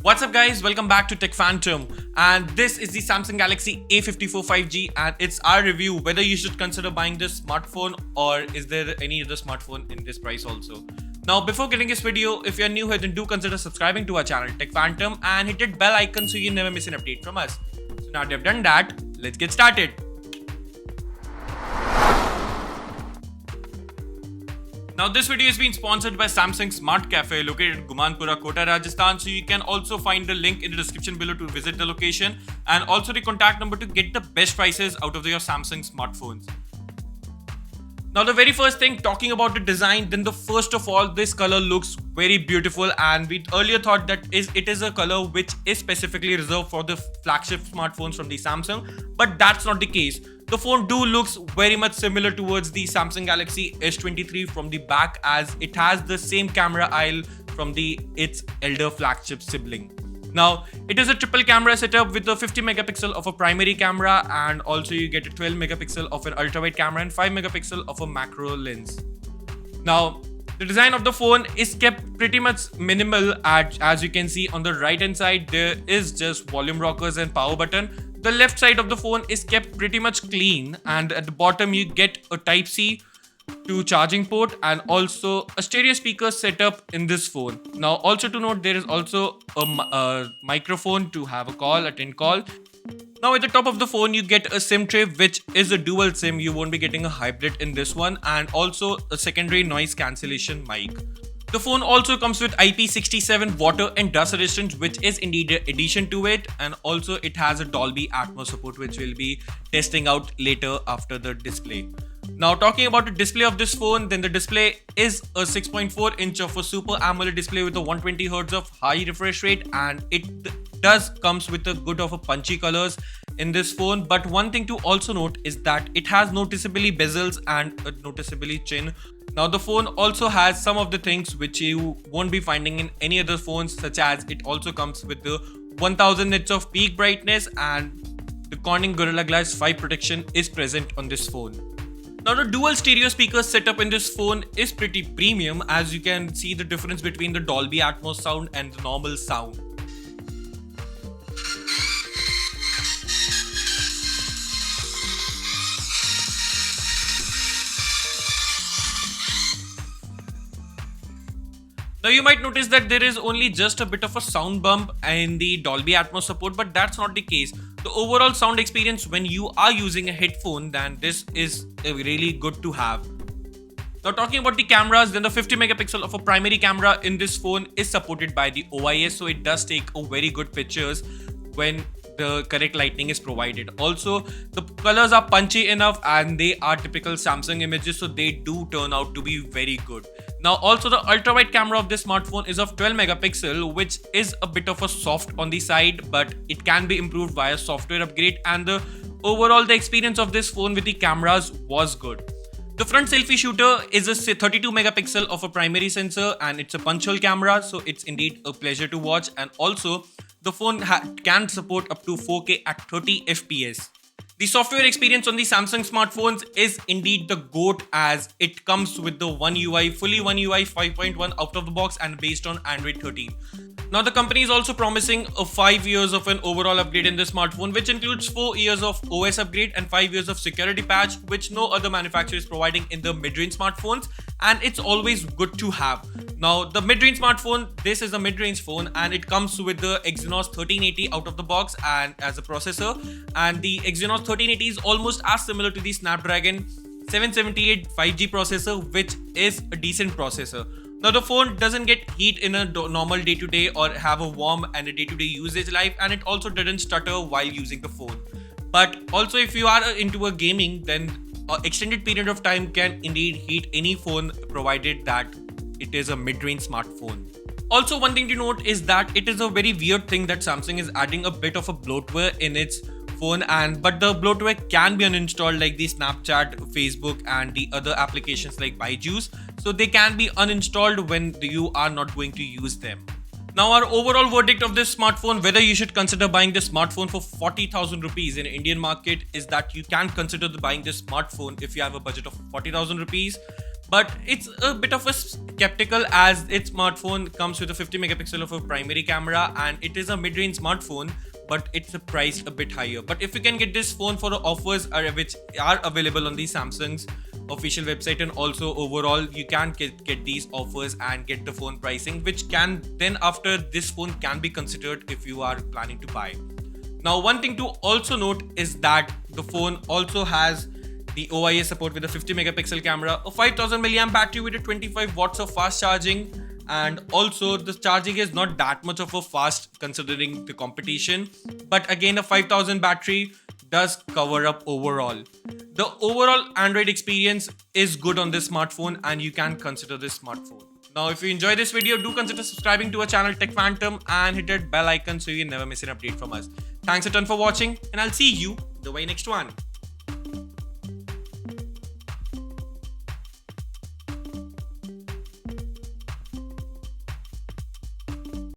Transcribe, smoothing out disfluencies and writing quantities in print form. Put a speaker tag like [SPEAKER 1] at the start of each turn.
[SPEAKER 1] What's up guys, welcome back to Tech Phantom, and this is the Samsung Galaxy A54 5G and it's our review whether you should consider buying this smartphone or is there any other smartphone in this price also. Now before getting this video, if you're new here then do consider subscribing to our channel Tech Phantom and hit that bell icon so you never miss an update from us. So now that you've done that, let's get started. Now this video is being sponsored by Samsung Smart Cafe located at Gumanpura, Kota, Rajasthan. So you can also find the link in the description below to visit the location and also the contact number to get the best prices out of your Samsung smartphones. Now the very first thing, talking about the design, then the first of all, this color looks very beautiful and we earlier thought that it is a color which is specifically reserved for the flagship smartphones from the Samsung, but that's not the case. The phone looks very much similar towards the Samsung Galaxy S23 from the back, as it has the same camera aisle from its elder flagship sibling. Now, it is a triple camera setup with a 50 megapixel of a primary camera and also you get a 12 megapixel of an ultra wide camera and 5 megapixel of a macro lens. Now, the design of the phone is kept pretty much minimal. As you can see on the right hand side, there is just volume rockers and power button. The left side of the phone is kept pretty much clean and at the bottom you get a Type-C to charging port and also a stereo speaker setup in this phone. Now also to note, there is also a microphone to have a call, attend call. Now at the top of the phone you get a SIM tray which is a dual SIM. You won't be getting a hybrid in this one, and also a secondary noise cancellation mic. The phone also comes with IP67 water and dust resistance, which is indeed an addition to it, and also it has a Dolby Atmos support which we'll be testing out later after the display. Now talking about the display of this phone, then the display is a 6.4 inch of a Super AMOLED display with a 120Hz of high refresh rate, and it does comes with a good of a punchy colors in this phone. But one thing to also note is that it has noticeably bezels and a noticeably chin. Now the phone also has some of the things which you won't be finding in any other phones, such as it also comes with the 1000 nits of peak brightness and the Corning Gorilla Glass 5 protection is present on this phone. Now the dual stereo speaker setup in this phone is pretty premium, as you can see the difference between the Dolby Atmos sound and the normal sound. Now you might notice that there is only just a bit of a sound bump in the Dolby Atmos support, but that's not the case. The overall sound experience when you are using a headphone, then this is really good to have. Now talking about the cameras, then the 50 megapixel of a primary camera in this phone is supported by the OIS, so it does take a very good pictures when the correct lighting is provided. Also, the colors are punchy enough and they are typical Samsung images, so they do turn out to be very good. Now also the ultra wide camera of this smartphone is of 12 megapixel, which is a bit of a soft on the side, but it can be improved via software upgrade, and the overall the experience of this phone with the cameras was good. The front selfie shooter is a 32 megapixel of a primary sensor and it's a punch hole camera, so it's indeed a pleasure to watch, and also the phone can support up to 4K at 30 FPS. The software experience on the Samsung smartphones is indeed the GOAT, as it comes with the One UI, fully One UI 5.1 out of the box and based on Android 13. Now the company is also promising a 5 years of an overall upgrade in the smartphone, which includes 4 years of OS upgrade and 5 years of security patch, which no other manufacturer is providing in the mid-range smartphones, and it's always good to have. Now the mid-range smartphone, this is a mid-range phone and it comes with the Exynos 1380 out of the box and as a processor, and the Exynos 1380 is almost as similar to the Snapdragon 778 5G processor, which is a decent processor. Now the phone doesn't get heat in a normal day-to-day or have a warm and a day-to-day usage life, and it also doesn't stutter while using the phone. But also if you are into a gaming, then an extended period of time can indeed heat any phone, provided that it is a mid-range smartphone. Also, one thing to note is that it is a very weird thing that Samsung is adding a bit of a bloatware in its phone, but the bloatware can be uninstalled like the Snapchat, Facebook and the other applications like Byju's, so they can be uninstalled when you are not going to use them. Now our overall verdict of this smartphone, whether you should consider buying this smartphone for 40,000 rupees in Indian market, is that you can consider buying this smartphone if you have a budget of 40,000 rupees. but it's a bit of a skeptical as its smartphone comes with a 50 megapixel of a primary camera, and it is a mid-range smartphone, but it's priced a bit higher. But if you can get this phone for the offers which are available on the Samsung's official website, and also overall you can get these offers and get the phone pricing, which can then after this phone can be considered if you are planning to buy. Now, one thing to also note is that the phone also has the OIS support with a 50 megapixel camera, a 5000 milliamp battery with a 25 watts of fast charging, and also the charging is not that much of a fast considering the competition, but again a 5000 battery does cover up overall. The overall Android experience is good on this smartphone, and you can consider this smartphone. Now, if you enjoy this video, do consider subscribing to our channel Tech Phantom and hit that bell icon so you never miss an update from us. Thanks a ton for watching, and I'll see you the very next one.